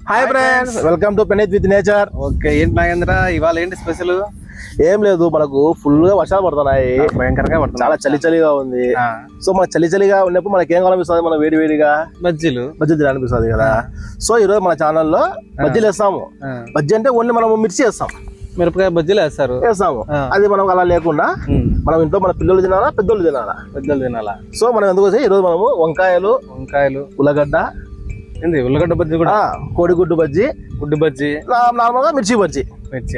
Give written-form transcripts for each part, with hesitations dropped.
Hi friends, welcome to Peneeth with nature. Okay, ఏంటి నాగేంద్ర ఇవాళ ఏంటి స్పెషల్? ఏం లేదు, మనకు ఫుల్ గా వర్షాలు పడుతున్నాయి, భయంకరంగా పడుతుంది, చాలా చలి చలిగా ఉంది. సో మన చలిగా ఉన్నప్పుడు మనకి ఏం కావాలనిపిస్తుంది? మనం వేడిగా బజ్జీలు తినాలనిపిస్తుంది కదా. సో ఈ రోజు మన ఛానల్లో బజ్జీలు వేస్తాము. బజ్జీ అంటే ఓన్లీ మనం మిర్చి వేస్తాం, మిరపకాయ బజ్జీలు వేస్తాము. అది మనం అలా లేకుండా మనం ఇంట్లో మన పిల్లలు తినాలా, పెద్దోళ్ళు తినాలా. సో మనం ఎందుకు ఈ రోజు మనము వంకాయలు, ఉల్లగడ్డ, ఉల్లగడ్డ బజ్జీ కూడా, కోడిగుడ్డు బజ్జీ, గుడ్డు బజ్జీ, నార్మల్ గా మిర్చి బజ్జీ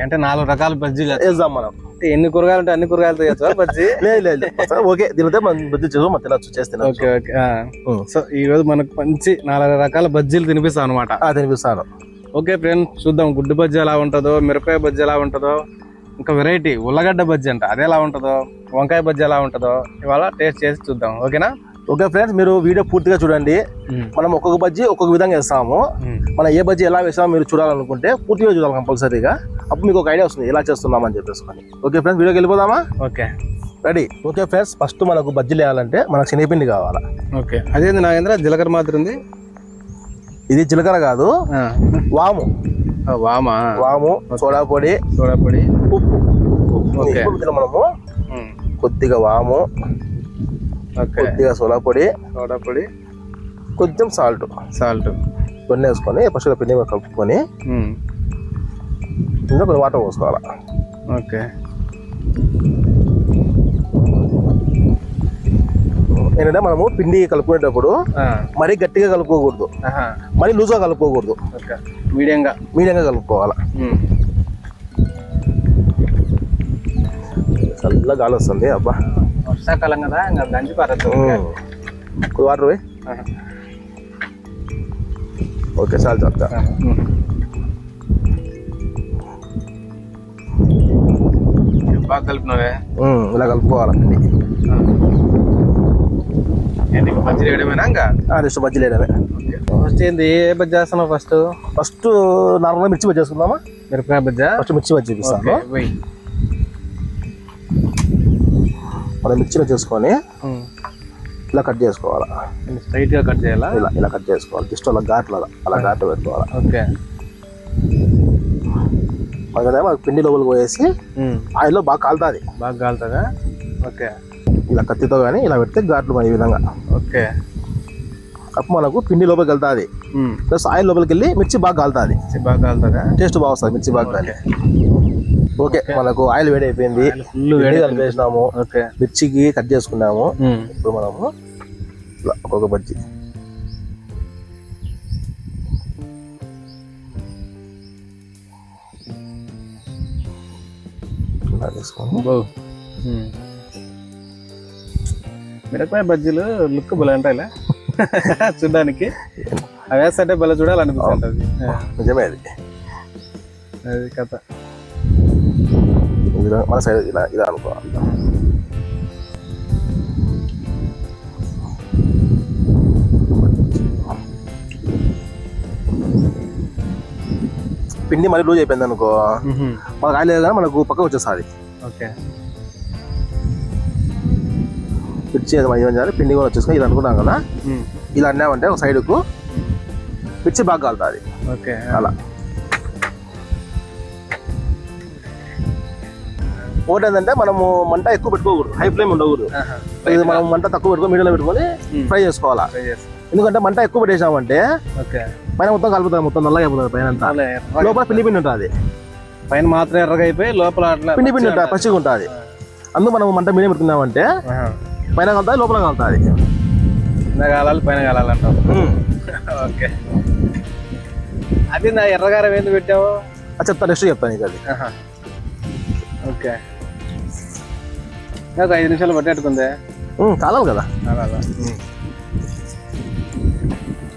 అంటే 4 రకాల బజ్జీలు వేద్దాం మనం. ఎన్ని కూరగాయలు అంటే అన్ని కూరగాయలతో చేస్తా బజ్జీ? లేదు ఓకే, దీనితో మనం బజ్జీ మనం తినచ్చు, చేస్తాను. ఓకే. సో ఈ రోజు మనకు మంచి 4 రకాల బజ్జీలు తినిపిస్తాం అనమాట. తినిపిస్తాను. ఓకే ఫ్రెండ్, చూద్దాం గుడ్డు బజ్జీ ఎలా ఉంటుందో, మిరపకాయ బజ్జీ ఎలా ఉంటుందో, ఇంకా వెరైటీ ఉల్లగడ్డ బజ్జీ అంట అది ఎలా ఉంటుందో, వంకాయ బజ్జీ ఎలా ఉంటుందో ఇవాళ టేస్ట్ చేసి చూద్దాం. ఓకేనా? ఓకే ఫ్రెండ్స్, మీరు వీడియో పూర్తిగా చూడండి. మనం ఒక్కొక్క బజ్జీ ఒక్కొక్క విధంగా వేస్తాము. మనం ఏ బజ్జీ ఎలా వేస్తామో మీరు చూడాలనుకుంటే పూర్తిగా చూడాలి కంపల్సరీగా. అప్పుడు మీకు ఒక ఐడియా వస్తుంది ఎలా చేస్తున్నామని చెప్పేసుకొని. ఓకే ఫ్రెండ్స్, వీడియోకి వెళ్ళిపోదామా? Okay, ready. Okay friends, first మనకు బజ్జీలు వేయాలంటే మనకు శనగపిండి కావాలా. ఓకే, అదేంది నాగేంద్ర జీలకర్ర మాత్రం ఉంది? ఇది జీలకర్ర కాదు, వాము. వాము, సోడా పొడి, ఉప్పు. మనము కొద్దిగా వాము, కొద్దిగా సోడా పొడి, కొంచెం సాల్ట్ కొన్ని వేసుకొని ఫస్ట్ పిండి కలుపుకొని ఇంకా కొన్ని వాటర్ పోసుకోవాలి. ఓకే, ఏంటంటే మనము పిండి కలుపుకునేటప్పుడు మరీ గట్టిగా కలుపుకోకూడదు, మరీ లూజ్గా కలుపుకోకూడదు, మీడియంగా కలుపుకోవాలి. చల్ల గాలి వస్తుంది, అబ్బా వర్షాకాలం కదా, ఇంకా గంజి పారదు. వాటర్ పోయి. ఓకే, చాలు చెప్తా. బాగా కలిపినవే, ఇలా కలుపుకోవాలి పిండి. బజ్జీలు వేయడమేనా? ఇంకా నెక్స్ట్ బజ్జీలు వేయడమే. ఫస్ట్ ఏంది ఏ బజ్జీ చేస్తున్నావు? ఫస్ట్ నార్మల్గా మిర్చి బజ్జీ చేసుకుందామా? మిరపకాయ బజ్జా? ఫస్ట్ మిర్చి బజ్జీ చూపిస్తాను. మనం మిర్చిలో చేసుకొని ఇలా కట్ చేసుకోవాలి. స్ట్రైట్ గా కట్ చేయాలా? ఇలా కట్ చేసుకోవాలి. జస్ట్ అలా ఘాట్లు పెట్టుకోవాలి. ఓకే, మనకి పిండి లోపలికి పోయేసి ఆయిల్లో బాగా కాలుతుందా? ఓకే, ఇలా కత్తితో కానీ ఇలా పెడితే ఘాట్లు ఈ విధంగా. ఓకే, అప్పుడు మనకు పిండి లోపలికి వెళ్తాది, ప్లస్ ఆయిల్ లోపలికి వెళ్ళి మిర్చి బాగా కాలుతుంది. టేస్ట్ బాగా వస్తుంది మిర్చి బాగా కాలి. ఓకే, మనకు ఆయిల్ వేడి అయిపోయింది, కలిపేసినాము, మిర్చికి కట్ చేసుకున్నాము. ఇప్పుడు మనము ఒక్కొక్క బజ్జీ ఇలా తీసుకొని. మిరపకాయ బజ్జీలు లుక్ భలే ఉంటాయిలే చూడడానికి, అవి వేస్తుంటే భలే చూడాలనిపిస్తుంది. నిజమే, అది కథ. మన సైడ్ ఇలా అనుకోవాలి. పిండి మళ్ళీ లూజ్ అయిపోయింది అనుకో, మనకు ఆయిల్ లేదు కానీ మనకు పక్క వచ్చేస్తుంది. ఓకే, మిర్చి చేయాలి, పిండి కూడా వచ్చేసుకొని ఇలా అనుకున్నాం కదా. ఇలా అన్నామంటే ఒక సైడ్కు మిర్చి బాగా కాలుతుంది. ఓకే, అలా. ఒకటి ఏంటంటే మనము మంట ఎక్కువ పెట్టుకోకూడదు, హై ఫ్లేమ్ ఉండకూడదు. ఇది మనం మంట తక్కువ పెట్టుకొని మీడియంలో పెట్టుకొని ఫ్రై చేసుకోవాలా. ఎందుకంటే మంట ఎక్కువ పెట్టేసామంటే పైన మొత్తం కలుపుతుంది, మొత్తం నల్లగా అయిపోతుంది పైన అంతా. లోపల పిండి ఉంటుంది, పైన మాత్రం ఎర్రగా అయిపోయి లోపల పిండి ఉంటుంది, పచ్చిగా ఉంటుంది. అందుకు మనం మంట మీడియం పెట్టుకున్నామంటే పైన కలుతుంది, లోపల కలుతుంది. పైన కాలాలంటావు. ఓకే, అది నా ఎర్రగారం ఏంది పెట్టావు? చెప్తాను, నెక్స్ట్ చెప్తాను నీకు అది. ఓకే, ఒక 5 నిమిషాలు పట్టేట్టుకుందే. కాలాలి కదా,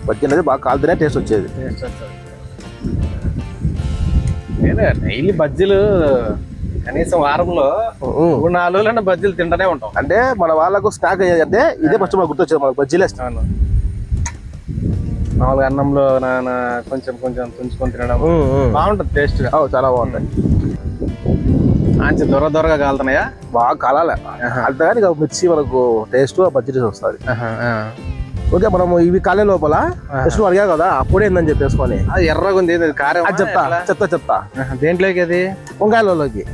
బజ్జీ అనేది బాగా కాలుతూనే టేస్ట్ వచ్చేది. డైలీ బజ్జీలు కనీసం వారంలో 3-4 రోజులైనా బజ్జీలు తింటూనే ఉంటాం. అంటే మన వాళ్ళకు స్నాక్ అంటే ఇదే ఫస్ట్ మనకు గుర్తొచ్చేది, మనకు బజ్జీలే ఇస్తాను. మామూలుగా అన్నంలో కొంచెం తుంచుకొని తినడం బాగుంటుంది, టేస్ట్ చాలా బాగుంటాయి. మంచి దొరగా కాలుతున్నాయా? బాగా కాలాలి, అంతేగాని మిర్చి మనకు టేస్ట్ బజ్జీ టేస్ట్ వస్తుంది. ఓకే మనం ఇవి కాలే లోపల జస్ట్ అడిగా కదా అప్పుడే ఏందని చెప్పేసుకొని అది ఎర్రగా ఉంది ఇది కారం అది చెప్తా దేంట్లోకి అది వంకాయలలోకి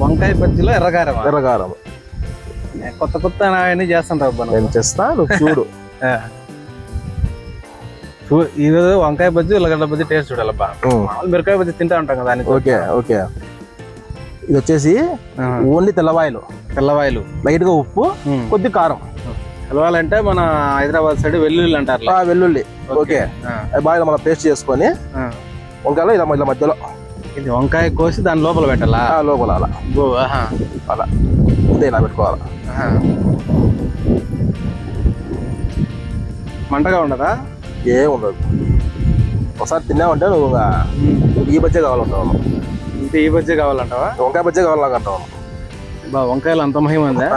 వంకాయ బజ్జీలో ఎర్రకారం ఎర్రకారం కొత్త కొత్త అన్ని చేస్తుంటావు నేను చేస్తా నువ్వు చూడు ఇది వంకాయ బజ్జీ ఉల్లగడ్డ బజ్జీ టేస్ట్ చూడాలబ్బా మిరకాయ బజ్జీ తింటా ఉంటాం కదా ఓకే ఓకే ఇది వచ్చేసి ఓన్లీ తెల్లవాయలు లైట్ గా ఉప్పు కొద్ది కారం. తెల్లవాలంటే మన హైదరాబాద్ సైడ్ వెల్లుల్లి అంటారు. వెల్లుల్లి ఓకే అది బాగా మనం పేస్ట్ చేసుకొని వంకాయలో ఇలా మధ్యలో ఇది వంకాయ కోసి దాని లోపల పెట్టాలా లోపల అలా అలా ఇంతే ఇలా పెట్టుకోవాలా. మంటగా ఉండదా? ఏం ఉండదు. ఒకసారి తిన్నావంటే నువ్వు ఈ బజ్జే కావాలంటావు. ఇంకా ఈ బజ్జే కావాలంటావా? వంకాయ బజ్జే కావాలంటావు. వంకాయలు అంత మహిమ ఉందా?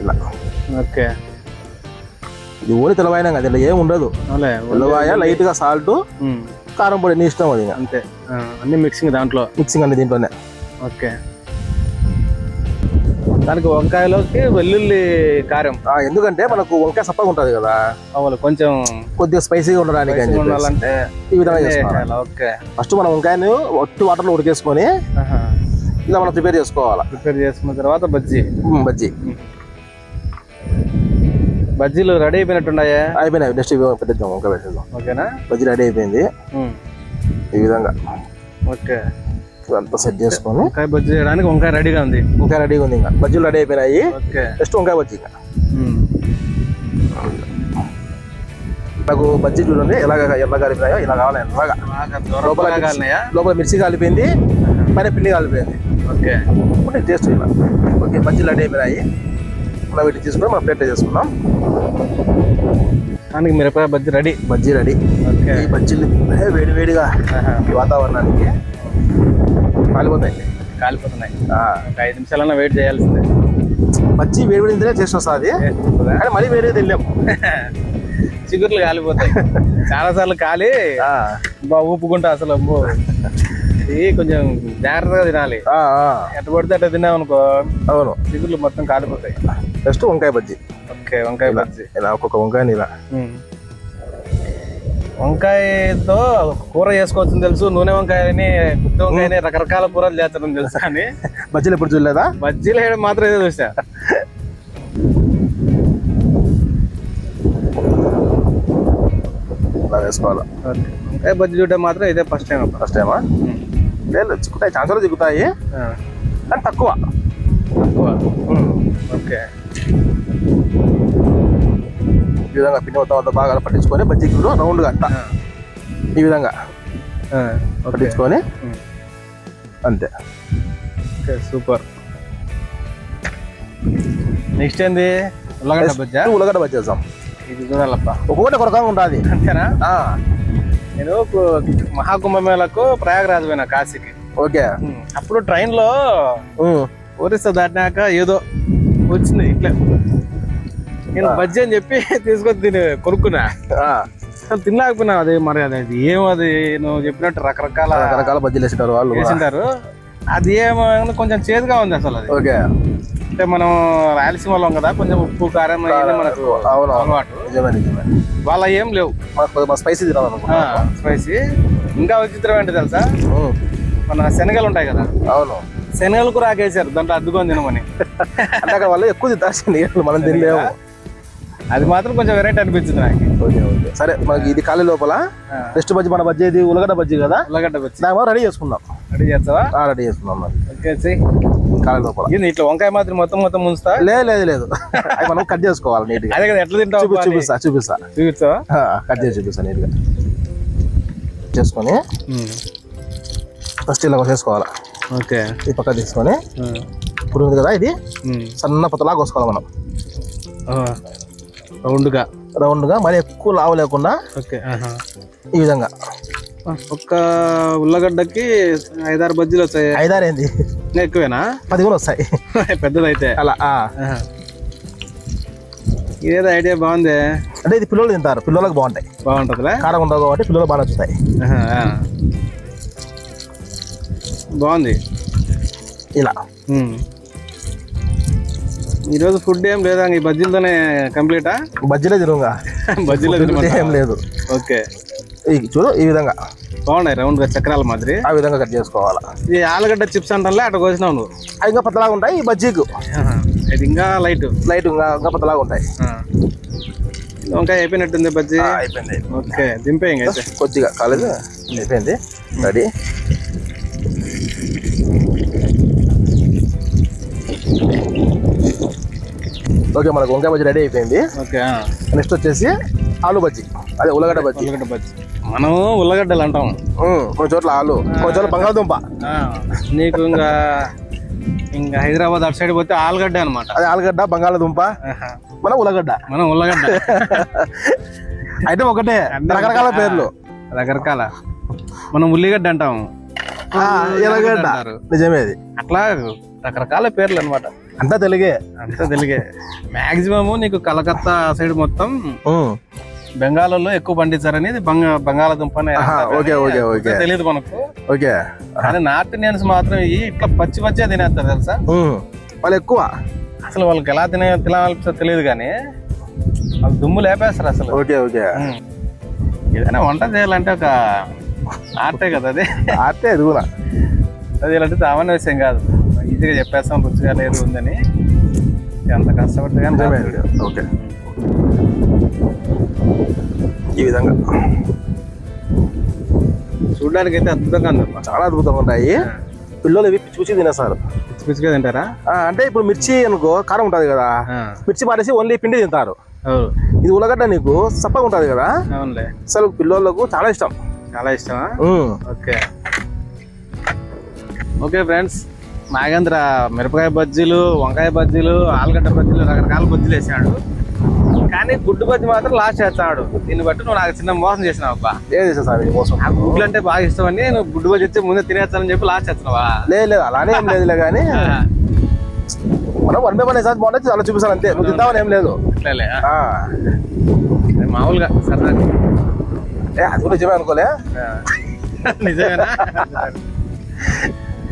ఇలా ఓకే. ఇది ఓన్లీ తెల్లవాయినా కదా, ఇలా ఏం ఉండదు. తెల్లవాయ లైట్ గా సాల్ట్ కారం పొడి నీ ఇష్టం అది అంతే. అన్ని మిక్సింగ్ దాంట్లో మిక్సింగ్ అన్ని దీంట్లోనే. ఓకే. దానికి వంకాయలోకి వెల్లుల్లి కారం ఎందుకంటే మనకు వంకాయ సప్పగా ఉంటది కదా, కొంచెం కొద్దిగా స్పైసీగా ఉండడానికి ఉండాలంటే ఈ విధంగా చేసుకోవాలి. ఓకే. ఫస్ట్ మనం వంకాయని ఒట్టి వాటర్ లో ఉడికేసుకొని ఇలా మనం ప్రిపేర్ చేసుకోవాలి. ప్రిపేర్ చేసుకున్న తర్వాత బజ్జీ బజ్జీలు రెడీ అయిపోయినట్టున్నాయా? అయిపోయినాయి. నెక్స్ట్ పెట్టేద్దాం, వంకాయ పెట్టేద్దాం. ఓకేనా? బజ్జీ రెడీ అయిపోయింది ఈ విధంగా. ఓకే. అంతా సెట్ చేసుకొని వంకాయ బజ్జీ చేయడానికి వంకాయ రెడీగా ఉంది. వంకాయ రెడీగా ఉంది. ఇంకా బజ్జీలు రెడీ అయిపోయినాయి. నెక్స్ట్ వంకాయ బజ్జీ. ఇంకా నాకు బజ్జీ చూడండి ఎర్రగా కలిపినాయో ఇలా కావాలి. ఎర్రగా లోపల మిర్చి కలిపింది, పైన పిండి కలిపింది. ఓకే. ఇప్పుడు టేస్ట్ ఇలా. ఓకే, బజ్జీలు రెడీ అయిపోయినాయి. మనం వీటిని తీసుకుని మనం ప్లేట్ చేసుకున్నాం. దానికి మిరపకాయ bajji ready. Bajji ready. Okay. ఈ బజ్జీలు వేడిగా ఈ వాతావరణానికి కాలిపోతున్నాయి. ఒక 5 నిమిషాలన్నా వెయిట్ చేయాల్సిందే. బజ్జీ వేడి తింటే టేస్ట్ వస్తుంది, కానీ మళ్ళీ వేడిగా తినలేము. చిగుర్లు కాలిపోతాయి. చాలా సార్లు కాలి ఊపుకుంటా అసలు ఇది కొంచెం జాగ్రత్తగా తినాలి. ఎట్ట పడితే అట్లా తిన్నామనుకో అవును చిగుర్లు మొత్తం కాలిపోతాయి. నెక్స్ట్ వంకాయ బజ్జీ. ఓకే. వంకాయ బజ్జీ ఇలా ఒక్కొక్క వంకాయని ఇలా వంకాయతో కూర చేసుకోవచ్చు తెలుసు, నూనె వంకాయని గుత్తి వంకాయని రకరకాల కూరలు చేస్తారని తెలుసు, కానీ బజ్జీలు ఎప్పుడు చూడలేదా? బజ్జీలు వేయడం మాత్రం ఏదో చూసా. ఇలా వేసుకోవాలి. వంకాయ బజ్జీ చూడడం మాత్రం ఇదే ఫస్ట్ టైమా? లేదు, చిక్కుతాయి, ఛాన్సులు చిక్కుతాయి, కానీ తక్కువ. ఓకే. ఈ విధంగా పిండి మొత్తం బాగా పట్టించుకొని బజ్జీకి రౌండ్ గా ఈ విధంగా పట్టించుకొని అంతే. Okay, super. నెక్స్ట్ ఏంది? ఉల్లగడ్డ బజ్జా. ఉల్లగడ్డ బజ్జీ చేద్దాం. ఇది చూడాలప్ప, ఒక్కొక్కటి కొరకంగా ఉంటుంది. అంతేనా? నేను మహాకుంభమేళకు ప్రయాగరాజ్ పోయినా, కాశీకి. ఓకే. అప్పుడు ట్రైన్ లో ఒరిస్సా దాటినాక ఏదో వచ్చింది ఇట్లా, నేను బజ్జీ అని చెప్పి తీసుకొని కొనుక్కున్నా. తినలేకపోయినా. అది మరి అది ఏమది నువ్వు చెప్పినట్టు రకరకాల బజ్జీలు వేసింటారు వాళ్ళు, వేసింటారు. అది ఏమో కొంచెం చేదుగా ఉంది అసలు అది. ఓకే. అంటే మనం రాయలసీమ వాళ్ళం కదా, కొంచెం ఉప్పు కారం మనకు అలవాటు. వాళ్ళ ఏం లేవు, స్పైసీ స్పైసీ. ఇంకా విచిత్రం ఏంటి తెలుసా, మన శనగలు ఉంటాయి కదా, అవును, శనగలు కూడా ఆకేసారు దాంట్లో అద్దుకొని తినమని. అంటే అక్కడ వాళ్ళు ఎక్కువ తింటారు, మనం తినలేము. అది మాత్రం కొంచెం వెరైటీ అనిపించింది నాకు. ఓకే ఓకే, సరే. మనకి ఇది ఖాళీ లోపల నెక్స్ట్ బజ్జీ, మన బజ్జీ ఇది ఉల్లగడ్డ బజ్జీ కదా, ఉల్లగడ్డ బజ్జీ రెడీ చేసుకుందాం. రెడీ చేస్తావా? రెడీ చేసుకుందాం. ఓకే, ఖాళీ లోపల ఇట్లా వంకాయ మాత్రం మొత్తం ముంచుతా? లేదు, అది మనం కట్ చేసుకోవాలి నీట్ గా. అదే కదా, ఎట్లా తింటావు? చూపిస్తావా? కట్ చేసి చూపిస్తా నీట్ గా చేసుకొని. ఫస్ట్ ఇలా చేసుకోవాలి. ఓకే. ఈ పక్క తీసుకొని ఇప్పుడు ఉంది కదా, ఇది సన్న పతలాగా కోసుకోవాలి మనం, రౌండ్ గా, మరి ఎక్కువ లావు లేకుండా. ఓకే. ఈ విధంగా ఒక్క ఉల్లగడ్డకి 5-6 బజ్జీలు వస్తాయి. 5-6 ఏంది, ఎక్కువేనా? 10 కూడా వస్తాయి పెద్దదైతే. అలా ఇదేదో ఐడియా బాగుంది. అంటే ఇది పిల్లలు తింటారు, పిల్లలకు బాగుంటుందిలే, కారం ఉండదు కాబట్టి పిల్లలు బాగా నచ్చుతాయి. బాగుంది. ఇలా ఈరోజు ఫుడ్ ఏం లేదా ఈ బజ్జీలతోనే కంప్లీటా? బజ్జీలే తిరుగా, బజ్జీలో ఏం లేదు. ఓకే, చూడు ఈ విధంగా బాగున్నాయి రౌండ్ గా చక్రాల మాదిరి. ఆ విధంగా కట్ చేసుకోవాలా. ఇది ఆలుగడ్డ చిప్స్ అంటారా అట్లా కోసినావు నువ్వు? అవి ఇంకా పతలాగా ఉంటాయి. ఈ బజ్జీకు ఇది ఇంకా లైట్ ఇంకా పతలాగా ఉంటాయి. వంకాయ అయిపోయినట్టుంది బజ్జీ. అయిపోయింది. ఓకే, దింపే అయితే కొద్దిగా కాలేదు, అయిపోయింది రెడీ. ఓకే, మనకు వంకాయ బజ్జీ రెడీ అయిపోయింది. ఓకే, నెక్స్ట్ వచ్చేసి ఆలు బజ్జీ, అదే ఉల్లగడ్డ బజ్జీ. ఉల్లగడ్డ బజ్జీ మనం ఉల్లగడ్డలు అంటాం. కొన్ని చోట్ల ఆలు, కొన్ని చోట్ల బంగాళదుంప. నీకు ఇంకా హైదరాబాద్ అటు సైడ్ పోతే ఆలుగడ్డ అనమాట. అదే ఆలుగడ్డ, బంగాళదుంప, మనం ఉల్లగడ్డ. అయితే ఒకటే, రకరకాల పేర్లు, రకరకాల. మనం ఉల్లిగడ్డ అంటాం, ఎర్రగడ్డ. నిజమే, అది అట్లా రకరకాల పేర్లు అనమాట. అంతా తెలుగే, మాక్సిమం నీకు కలకత్తా సైడ్ మొత్తం బెంగాల్లో ఎక్కువ పండించారని బంగాళదుంప తెలియదు మనకు. ఓకే, కానీ నార్త్ ఇండియన్స్ మాత్రం ఇట్లా పచ్చి పచ్చిగా తినేస్తారు తెలుసా. వాళ్ళు ఎక్కువ అసలు వాళ్ళకి ఎలా తినాలో తెలియదు కానీ వాళ్ళు దుమ్ము లేపేస్తారు అసలు. ఓకే ఓకే, ఏదైనా వంట చేయాలంటే ఒక ఆర్టే కదా, అది ఆర్టే. అది కూడా అది ఇలాంటి సామాన్య విషయం కాదు. ఈజీగా చెప్పేస్తాం రుచిగా లేదు ఉందని, ఎంత కష్టపడితే కానీ. ఓకే, ఈ విధంగా చూడడానికి అయితే అద్భుతంగా ఉంది, చాలా అద్భుతంగా ఉంటాయి. పిల్లలు ఇవి పిచ్చి పిచ్చి తినేస్తారు. పిచ్చి పిచ్చిగా తింటారా? అంటే ఇప్పుడు మిర్చి అనుకో కారం ఉంటది కదా, మిర్చి పారేసి ఓన్లీ పిండి తింటారు. ఇది ఉల్లగడ్డ నీకు సప్పగా ఉంటది కదా. అవునులే, అసలు పిల్లలకు చాలా ఇష్టం. చాలా ఇష్టమా? ఓకే ఓకే ఫ్రెండ్స్, నాగేంద్ర మిరపకాయ బజ్జీలు, వంకాయ బజ్జీలు, ఆలుగడ్డ బజ్జీలు, రకరకాల బజ్జీలు వేసాడు. కానీ గుడ్డు బజ్జీ మాత్రం లాస్ట్ చేస్తాడు. దీన్ని బట్టి నువ్వు నాకు చిన్న మోసం చేసినావు అబ్బా. ఏం చేస్తాను మోసం? నాకు గుడ్లు అంటే బాగా ఇష్టం అని నువ్వు గుడ్డు బజ్జీ వచ్చి ముందే తినేస్తానని చెప్పి లాస్ట్ చేస్తున్నావా? లేదు, అలానే ఏం లేదులే. కానీ మనం 1 by 1 సార్ బాగుంటుంది, అలా చూపిస్తాను అంతే. నువ్వు తింటావని ఏం లేదు. మామూలుగా సరదా. అది కూడా నిజమే అనుకోలే. నిజమేనా?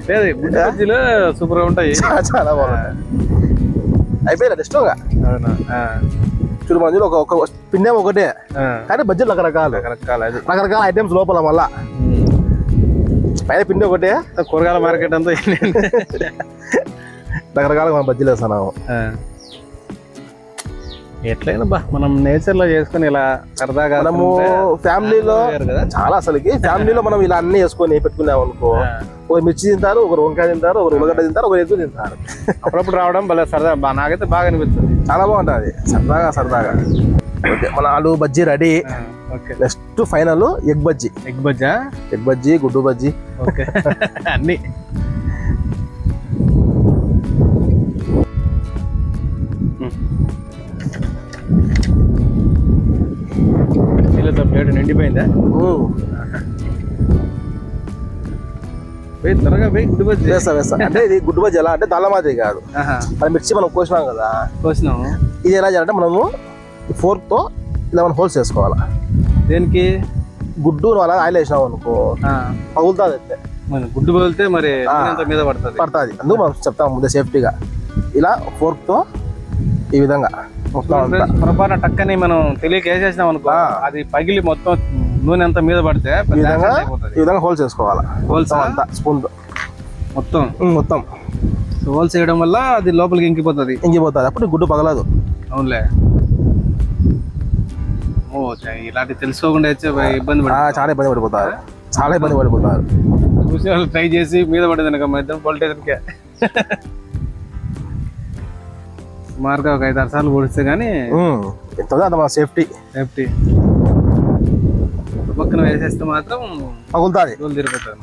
లేదు, గుడ్డు బజ్జీలు సూపర్ గా ఉంటాయి, చాలా బాగుంటాయి. అయిపోయింది ఇష్టంగా. చూడు మన ఒక పిండి ఒకటే, కానీ బజ్జీలు రకరకాల ఐటమ్స్ లోపల. మళ్ళా పైన పిండి ఒకటే, కూరగాయల మార్కెట్ అంతా రకరకాల మనం బజ్జీలు వేస్తున్నాము. ఎట్లయినా బా మనం నేచర్ లో చేసుకుని ఇలా సరదాగా మనము ఫ్యామిలీలో చాలా, అసలుకి ఫ్యామిలీలో మనం ఇలా అన్ని వేసుకొని పెట్టుకున్నాం అనుకో, ఒకరు మిర్చి తింటారు, ఒకరు వంకాయ తింటారు, ఒకరు ఉల్లగడ్డ తింటారు, ఒకరు ఎగ్గు తింటారు. అప్పుడప్పుడు రావడం భలే సరదా, నాకైతే బాగా అనిపిస్తుంది. చాలా బాగుంటుంది, సరదాగా. ఓకే, మన ఆలు bajji ready. Next final egg bajji. Egg Bajja? Egg bajji, గుడ్డు బజ్జీ. ఓకే, అన్ని ప్లేట్ నిండిపోయిందా? త్వరగా పోయి గుడ్డు బజ్జీ వేస్తా. అంటే ఇది గుడ్డు బజ్జీ ఎలా అంటే దాళ్ళ మాదిరి కాదు. మన మిర్చి మనం కోసినాం కదా, ఇది ఎలా చేయాలంటే మనము ఫోర్క్ తో ఇలా మనం హోల్స్ చేసుకోవాలా. దేనికి? గుడ్డు నువ్వు అలా ఆయిల్ వేసినావు అనుకో పగులుతుంది. అయితే గుడ్డు పగిలితే మరి మీద పడుతుంది. అందుకు మనం చెప్తాం ముందే సేఫ్టీగా. ఇలా ఫోర్క్ తో ఈ విధంగా పొరపాటున టక్కని మనం తెలియక వేసేసినాం అనుకో, అది పగిలి మొత్తం నూనె అంతా మీద పడితే ఈ విధంగా హోల్స్ వేసుకోవాలా. హోల్స్ అంతా స్పూన్ తో మొత్తం హోల్స్ వేయడం వల్ల అది లోపలికి ఇంకిపోతుంది. అప్పుడు గుడ్డు పగలదు. అవునులే. ఇలాంటి తెలుసుకోకుండా ఇబ్బంది చాలా ఇబ్బంది పడిపోతారు. చూసి వాళ్ళు ట్రై చేసి మీద పడేది కనుక మా ఇద్దరం పొలిటేషన్కే సుమారుగా ఒక 5-6 సార్లు ఓడిస్తే గానీ సేఫ్టీ పక్కన వేసేస్తే మాత్రం పగులుతుంది, రోజులు తిరిగిపోతాను.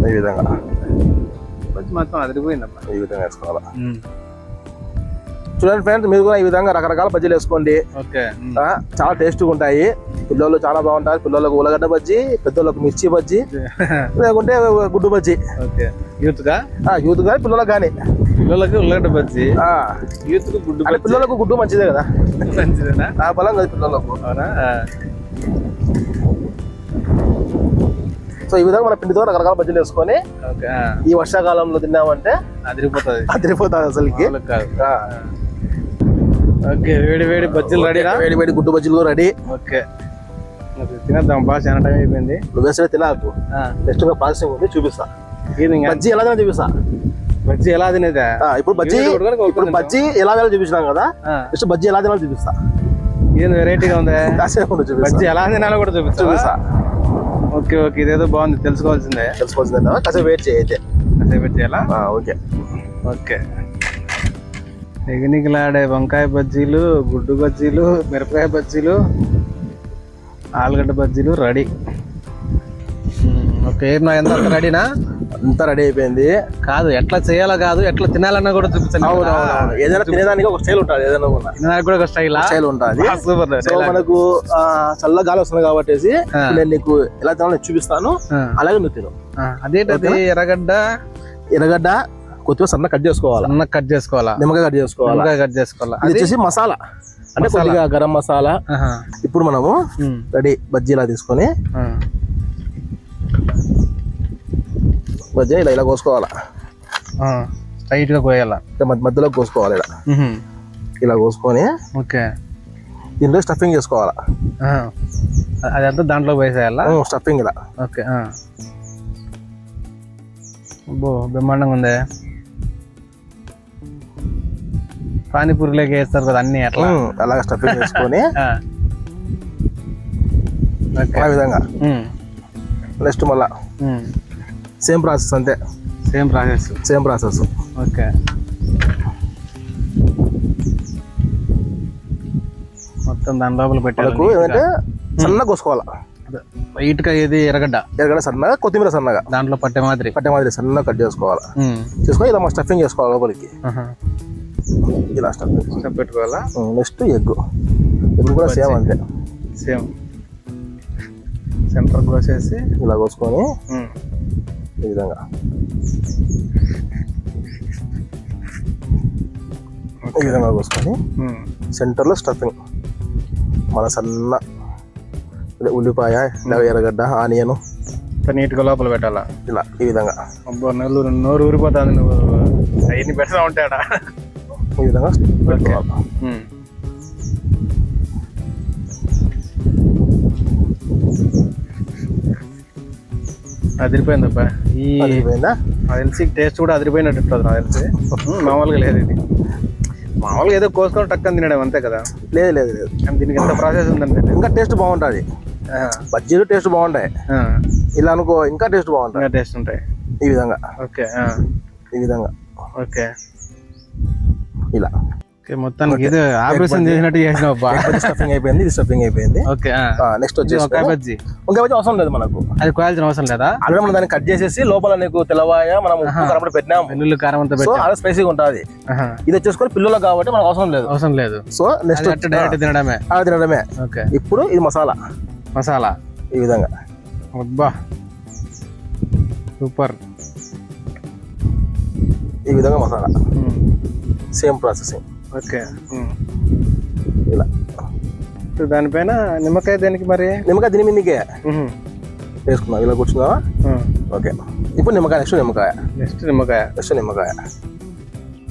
ఈ విధంగా మొత్తం అదిరిపోయిందమ్మా. ఈ విధంగా వేసుకోవాలా. చూడండి ఫ్రెండ్స్, మీరు కూడా ఈ విధంగా రకరకాల బజ్జీలు వేసుకోండి. చాలా టేస్ట్గా ఉంటాయి. పిల్లలు చాలా బాగుంటారు. పిల్లలకు ఉల్లగడ్డ బజ్జీ, పెద్దోళ్ళకు మిర్చి బజ్జీ, లేకుంటే గుడ్డు బజ్జీ. యూత్ కానీ పిల్లలకు కానీ ఉల్లగడ్డ బజ్జీ, యూత్ కు గుడ్డు. పిల్లలకు గుడ్డు మంచిదే కదా, మంచిదేనా? బలం కదా పిల్లలకు. సో ఈ విధంగా మన పిండితో రకరకాల బజ్జీలు వేసుకొని ఓకే ఈ వర్షాకాలంలో తిన్నామంటే అదిరిపోతుంది అదిరిపోతుంది అసలుకి. ఓకే వేడి వేడి బజ్జీలు రెడీనా? వేడి వేడి గుడ్డు బజ్జీలు రెడీ. ఓకే తినేద్దాం బాగా చాలా టైం అయిపోయింది. నువ్వు వేసే తినాకు, నెక్స్ట్ ప్రాసెసింగ్ ఉంది చూపిస్తా. బజ్జీ ఎలా తినా చూపిస్తా. బజ్జీ ఎలా తినేదా? ఇప్పుడు బజ్జీ ఎలా వేయాలో చూపించినాం కదా, నెక్స్ట్ బజ్జీ ఎలా తినాలో చూపిస్తా. ఇది వెరైటీగా ఉంది. బజ్జీ ఎలా తినాలో కూడా చూపిస్తా. ఓకే ఓకే ఇదేదో బాగుంది, తెలుసుకోవాల్సిందే కాసేపు వెయిట్ చేయి అయితే. కాసేపు వెయిట్ చేయాలా? ఓకే ఓకే నిగనిగలాడే వంకాయ బజ్జీలు, గుడ్డు బజ్జీలు, మిరపకాయ బజ్జీలు, ఆలుగడ్డ బజ్జీలు రెడీ. ఓకే ఎంత రెడీనా? అంతా రెడీ అయిపోయింది. కాదు ఎట్లా చేయాలో కాదు, ఎట్లా తినాలన్నా కూడా చూపిస్తాను. ఏదైనా తినేదానికి ఒక స్టైల్ ఉంటుంది, ఏదైనా తినడానికి కూడా ఒక స్టైల్ ఉంటుంది. సూపర్. సో మనకు చల్ల గాలి వస్తుంది కాబట్టి నేను నీకు ఎలా తినాలో చూపిస్తాను, అలాగే నువ్వు తిను. అదేంటది? ఎర్రగడ్డ కొద్దిగా సన్న కట్ చేసుకోవాలా, నిమ్మకాయ కట్ చేసుకోవాలా. ఇది వచ్చేసి మసాలా అంటే కొద్దిగా గరం మసాలా. ఇప్పుడు మనము రెడీ బజ్జీలా తీసుకొని బజ్జీ ఇలా కోసుకోవాలా, స్ట్రైట్ గా కోయాలా, మధ్యలో కోసుకోవాలి. ఇలా కోసుకొని ఓకే దీంట్లో స్టఫింగ్ చేసుకోవాలా. అదంతా దాంట్లో వేసేయాలా స్టఫింగ్ ఇలా. ఓకే అబ్బో బ్రహ్మాండంగా ఉంది. పానీపూరిలోకి వేస్తారు కదా అన్ని అట్లా, అలాగే స్టఫింగ్ చేసుకొని ఆ విధంగా. నెక్స్ట్ మళ్ళా సేమ్ ప్రాసెస్ అంతే. Same process. ఓకే మొత్తం దాని లోపల పెట్టాలకు ఏంటంటే సన్నగా కోసుకోవాలా. వైట్గా ఏది ఎర్రగడ్డ సన్నగా, కొత్తిమీర సన్నగా దాంట్లో పట్టే మాదిరి సన్నగా కట్ చేసుకోవాలా. చేసుకొని ఇలా స్టఫింగ్ చేసుకోవాలి లోపలికి. ఇలా స్టఫ్ పెట్టుకోవాలా. నెక్స్ట్ ఎగ్ కూడా సేమ్ అంతే, సేమ్ సెంటర్ కోసేసి ఇలా కోసుకొని ఈ విధంగా కోసుకొని సెంటర్లో స్టఫింగ్ మన సన్న ఉల్లిపాయ, ఎర్రగడ్డ, ఆనియన్ నీట్గా లోపల పెట్టాలా. ఇలా ఈ విధంగా. అబ్బో నోరు ఊరిపోతుంది నువ్వు అవన్నీ పెడతా ఉంటాడా. ఈ విధంగా పెట్టుకోవాలి. అదిరిపోయిందబ్బా. అదిరిపోయిందా? నాకు తెలిసి టేస్ట్ కూడా అదిరిపోయినట్టు ఉంటుంది. నాకు తెలిసి మామూలుగా లేదు ఇది. మామూలుగా ఏదో కోసుకొని టక్కని తినడం అంతే కదా. లేదు కానీ దీనికి ఎంత ప్రాసెస్ ఉందంటే ఇంకా టేస్ట్ బాగుంటుంది. బజ్జీలు టేస్ట్ బాగుంటాయి, ఇలా అనుకో ఇంకా టేస్ట్ బాగుంటాయి. ఇంకా టేస్ట్ ఉంటాయి ఈ విధంగా. ఓకే ఈ విధంగా. ఓకే ఇలా మొత్తానికి ఇది ఆపరేషన్ చేసినట్టు చేసినావబ్బా. స్టఫింగ్ అయిపోయింది, ఇది స్టఫింగ్ అయిపోయింది. ఓకే నెక్స్ట్ వచ్చేసి వంకాయ బజ్జీ అవసరం లేదు మనకు, అది కోయాల్సిన అవసరం లేదా. ఆల్రెడీ మనం దాన్ని కట్ చేసేసి లోపల నీకు తెల్లవాయ మనం ఉప్పు కారం పెట్టినాం, వెల్లుల్లి కారం అంతా సో అలా స్పైసీగా ఉంటుంది. ఇది వచ్చేసుకొని పిల్లలు కాబట్టి మనకు అవసరం లేదు. సో నెక్స్ట్ డైరెక్ట్ తినడమే. ఓకే ఇప్పుడు ఇది మసాలా ఈ విధంగా. అబ్బా సూపర్. ఈ విధంగా మసాలా సేమ్ ప్రాసెసింగ్. ఓకే ఇలా దానిపైన నిమ్మకాయ. దేనికి మరి? నిమ్మకాయ దీని మీదకే వేసుకున్నాం. ఇలా కూర్చున్నావా? ఓకే. ఇప్పుడు నిమ్మకాయ. నెక్స్ట్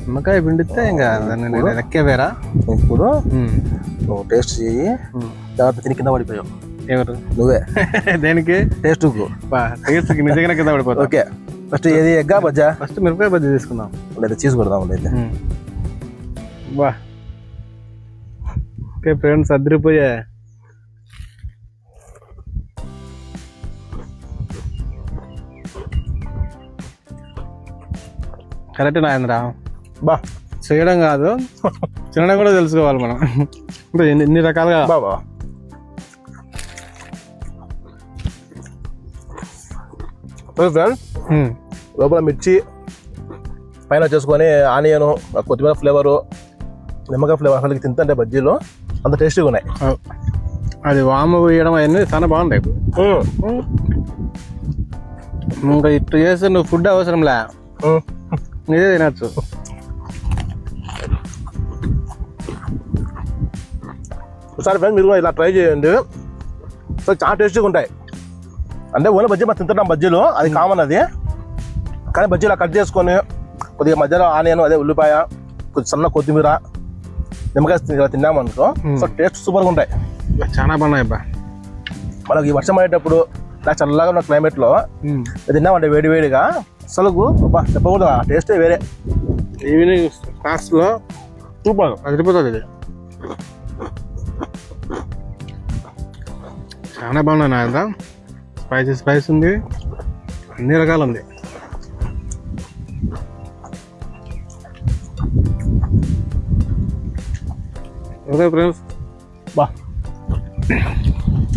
నిమ్మకాయ పిండితే ఇంకా లెక్కే వేరా. ఇప్పుడు నువ్వు టేస్ట్ చేయి. తర్వాత తిని కింద పడిపోయావు. ఎవరు? నువ్వే. దేనికి? టేస్ట్ నిజంగా కింద పడిపోతా. ఓకే ఫస్ట్ ఏది ఎగ్గా బజ్జా? ఫస్ట్ మిరపకాయ బజ్జీ తీసుకుందాం. లేదా చీజ్ కొడదాం అయితే. వా ఓకే ఫ్రెండ్స్ అదిరిపోయా. కరెక్ట్ నాయంద్రా. బా చేయడం కాదు తినడం కూడా తెలుసుకోవాలి మనం. అంటే ఎన్ని రకాలుగా. బాబా లోపల మిర్చి పైన వచ్చేసుకొని ఆనియన్, కొత్తిమీర ఫ్లేవరు, నిమ్మకాయ ఫ్లేవర్ అసలు తింటే బజ్జీలు అంత టేస్టీగా ఉన్నాయి. అది వాము వేయడం అవన్నీ చాలా బాగుంటాయి. ఇంకా ఇట్లా చేస్తే నువ్వు ఫుడ్ అవసరంలే, ఇదే తినచ్చు. ఒకసారి ఫ్రెండ్స్ మీరు కూడా ఇలా ట్రై చేయండి. సో చాలా టేస్టీగా ఉంటాయి. అంటే ఓన్లీ బజ్జీ మనం తింటున్నాం బజ్జీలు, అది కామన్ అది. కానీ బజ్జీలు కట్ చేసుకొని కొద్దిగా మధ్యలో ఆనియన్, అదే ఉల్లిపాయ, కొద్దిగా సన్న కొత్తిమీర, నిమ్మకాయ తిన్నాము అనుకో, సో టేస్ట్ సూపర్గా ఉంటాయి. చాలా బాగున్నాయి అబ్బా. మనకి ఈ వర్షం పడేటప్పుడు ఇలా చల్లగా ఉన్న క్లైమేట్లో తిన్నామంటే వేడి వేడిగా అసలు చెప్పకూడదు, ఆ టేస్టే వేరే. ఈవినింగ్ స్నాక్స్లో సూపర్ అదిరిపోతుంది ఇది. చాలా బాగున్నాయి నాయన. స్పైసీ ఉంది, అన్ని రకాలు ఉంది. ఓకే ఫ్రెండ్స్,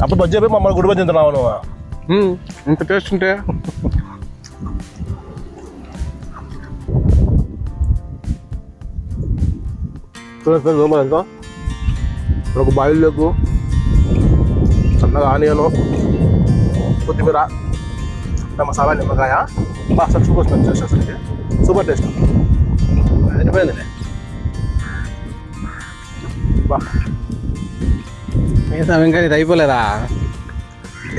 అప్పుడు బజ్జీ అయిపోయి మమ్మల్ని గుడి బజ్జీ తింటున్నావు నువ్వు. ఇంత టేస్ట్ ఉంటే ఎంతో ఒక బాయిల్లోకి సన్నగా ఆనియను, కొత్తిమీర, మసాలా, నిమ్మకాయ బాగా సూపర్ స్మెల్ టేస్ట్, అసలు సూపర్ టేస్ట్ అయిపోయింది. ఇంకా ఇది అయిపోలేదా?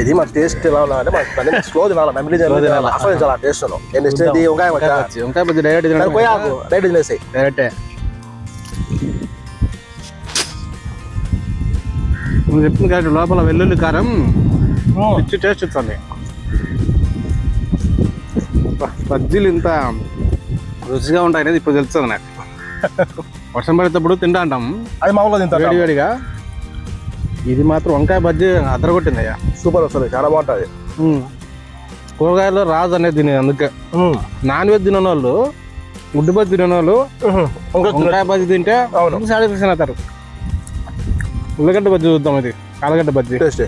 ఇది మన టేస్ట్ ఎలా ఉన్నా అంటే మన స్లో తినాలి, మెమరీ ఆస్వాదించాలి ఆ టేస్ట్. నేను నెక్స్ట్ ఇది వంకాయ బజ్జీ డైరెక్ట్ పోయాకు రైట్ తినేసాయి డైరెక్టే. నువ్వు చెప్పింది కాబట్టి లోపల వెల్లుల్లి కారం పిచ్చి టేస్ట్ ఇస్తుంది. బజ్జీలు ఇంత రుచిగా ఉంటాయి అనేది ఇప్పుడు తెలుస్తుంది నాకు. వర్షం పడేటప్పుడు తింటా అంటాం, అది మామూలుగా తింటారు వేడి వేడిగా. ఇది మాత్రం వంకాయ బజ్జీ అదరగొట్టింది అయ్యా, సూపర్ వస్తుంది, చాలా బాగుంటుంది. కూరగాయలు రాజు అనేది తినేది. అందుకే నాన్ వెజ్ తినని వాళ్ళు, గుడ్డు బజ్జీ తినని వాళ్ళు వంకాయ బజ్జీ తింటే సాటిస్ఫాక్షన్ అవుతారు. ఉల్లగడ్డ బజ్జీ చూద్దాం, ఇది ఆలుగడ్డ బజ్జీ టేస్ట్.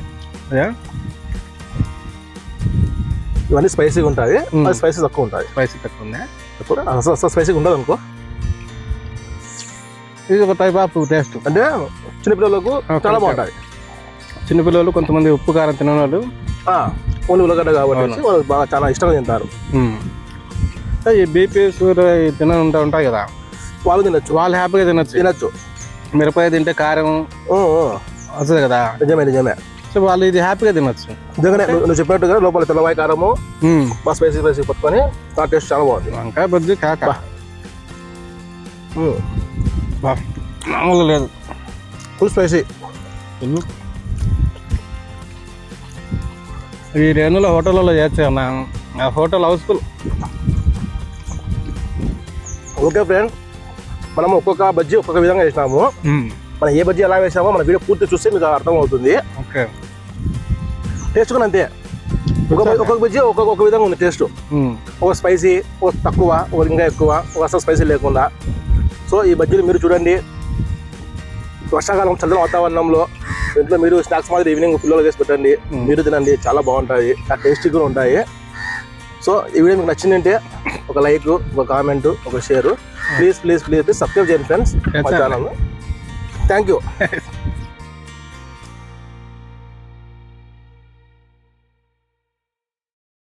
ఇవన్నీ స్పైసీగా ఉంటుంది, అది స్పైసీ తక్కువ ఉంటుంది. స్పైసీ తక్కువ ఉంది, అసలు స్పైసీగా ఉండదు అనుకో. ఇది ఒక టైప్ ఆఫ్ టేస్ట్. అంటే చిన్నపిల్లలకు చాలా బాగుంటుంది. చిన్నపిల్లలు కొంతమంది ఉప్పు కారం తినని వాళ్ళు ఓన్లీ ఉల్లగడ్డ కాబట్టి వాళ్ళు బాగా చాలా ఇష్టంగా తింటారు. ఈ బీపీ షుగర్ ఉంటాయి కదా, వాళ్ళు తినచ్చు, వాళ్ళు హ్యాపీగా తినచ్చు. మిరపకాయ తింటే కారం వస్తుంది కదా, నిజమే. సో వాళ్ళు ఇది హ్యాపీగా తినచ్చు. నిజంగానే నువ్వు చెప్పినట్టుగా లోపల తెల్లవాయి కారము బాగా స్పైసీ పట్టుకొని ఆ టేస్ట్ చాలా బాగుంది. వంకాయ బజ్జీ కాక మామూలు లేదు, ఫుల్ స్పైసీ. ఈ రేణుల హోటల్లో చేర్చాను, ఆ హోటల్ హౌస్ఫుల్. ఓకే ఫ్రెండ్, మనం ఒక్కొక్క బజ్జీ ఒక్కొక్క విధంగా వేసినాము. మనం ఏ బజ్జీ ఎలా వేసామో మన వీడియో పూర్తి చూస్తే మీకు అర్థం అవుతుంది. ఓకే, టేస్ట్ కూడా అంతే. ఒక్కొక్క బజ్జీ ఒక్కొక్క విధంగా ఉంది టేస్ట్. ఒక స్పైసీ, ఒక తక్కువ, ఒక ఇంకా ఎక్కువ, ఒక అసలు స్పైసీ లేకుండా. సో ఈ బజ్జీలు మీరు చూడండి, వర్షాకాలం చల్లని వాతావరణంలో ఇంట్లో మీరు స్నాక్స్ మాదిరి ఈవినింగ్ పిల్లలు వేసి పెట్టండి, మీరు తినండి, చాలా బాగుంటాయి, చాలా టేస్టీ కూడా ఉంటాయి. సో ఈ వీడియో మీకు నచ్చిందంటే ఒక లైక్, ఒక కామెంట్, ఒక షేర్. ప్లీజ్ సబ్స్క్రైబ్ చేయండి ఫ్రెండ్స్ మా ఛానల్. Thank you.